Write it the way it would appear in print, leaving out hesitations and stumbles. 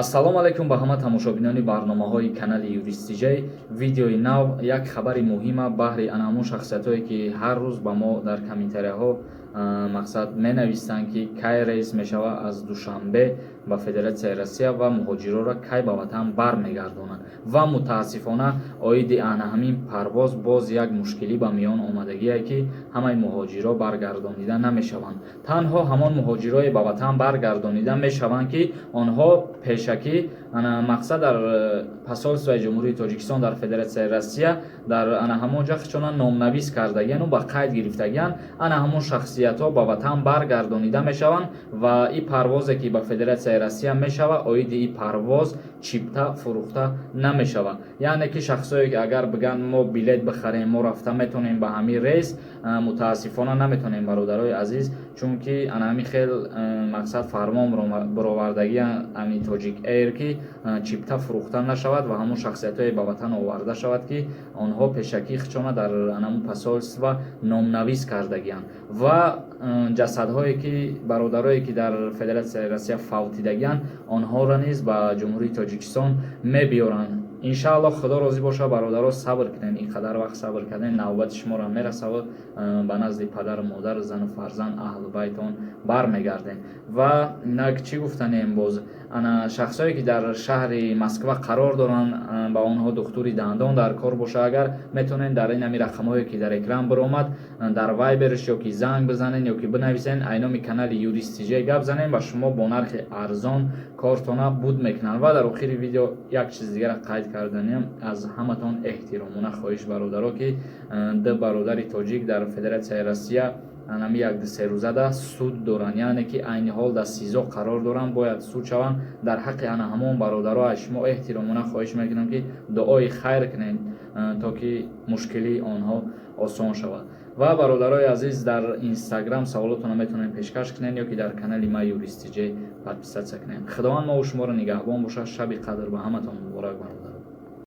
ассалому алайкум ба ҳама тамошобинони барномаҳои канали Юристиҷей. Видеои нав як хабари муҳима баҳри анамун шахсиятое ки ҳар рӯз ба мо дар комментарияҳо мақсад менавистанд ки кай рейс мешава аз Душанбе ба Федератсияи Россия ва муҳоҷирора кай ба ватан бармегардонанд ва мутаассифона оиди ана ҳамин парвоз боз як мушкилӣ ба миён омадагие ки ҳамаи муҳоҷиро баргардонида намешаванд. Танҳо ҳамон муҳоҷирое ба ватан баргардонида мешаванд ки онҳо пешакӣ мақсад дар посолствои ҷумҳурии Тоҷикистон дар Федератсияи Россия дар ана ҳамон ҷа хичона номнавис кардагияну ба қайд гирифтагиян ана ҳамон шахсиятҳо ба ватан баргардонида мешаванд ва ин парвозе ки ба Федератсияи Россия мешава оиди ин парвоз чипта фурӯхта намешава. Яъне ки шахсое ки агар бигӯянд мо билет бихарем, мо рафта метонем ба ҳамин рейс, мутаассифона наметонем бародарои азиз, чунки ана ҳамин хел мақсад фармон баровардагия ами Тоҷик Эйр ки чипта фурӯхта нашавад ва ҳамон шахсиятҳое ба ватан оварда шавад ки онҳо пешакӣ хичона дар анамун посольства номнавис кардагиянд ва ҷасадҳое ки бародарое ки дар Федератсияи Россия фавтидагиянд онҳоро низ ба ҷумҳурии Тоҷикистон мебиёранд. Иншааллоҳ худо розӣ боша бародаро, сабр кунед, ин қадар вақт сабр кардем, навбати шуморо мерасава ба назди падару модар, зану фарзанд, аҳлу байтон бармегардем. Ва инак чӣ гуфтанем боз ана шахсое ки дар шаҳри Москва қарор доранд, ба онҳо духтури дандон дар кор боша, агар метонен дар ин ҳами рақамҳое ки дар экран баромад дар вайберш ёки занг бизанен ёки бинависен айноми канали Юристиҷей гап занем ва шумо бо нархи арзон кортона буд мекунанд. Ва дар охири видео як чиз дигара қайд карданем аз ҳаматон эҳтиромона хоҳиш бародаро ки ду бародари тоҷик дар Федератсияи Россия анами як серӯзада суд доранд, яъне ки айни ҳол дар СИЗО қарор доранд, бояд суд шаванд дар ҳаққи ана ҳамон бародаро. Аз шумо эҳтиромона хоҳиш мекунам ки дуои хайр кунед то ки мушкилии онҳо осон шавад. Ва бародарои азиз, дар Инстаграм саволотона метонем пешкаш кунед ёки дар канали ма Юристиҷей подписатсия кунед. Худованд мо шуморо нигаҳбон бошад. Шаби қадр ба ҳаматон муборак бародар.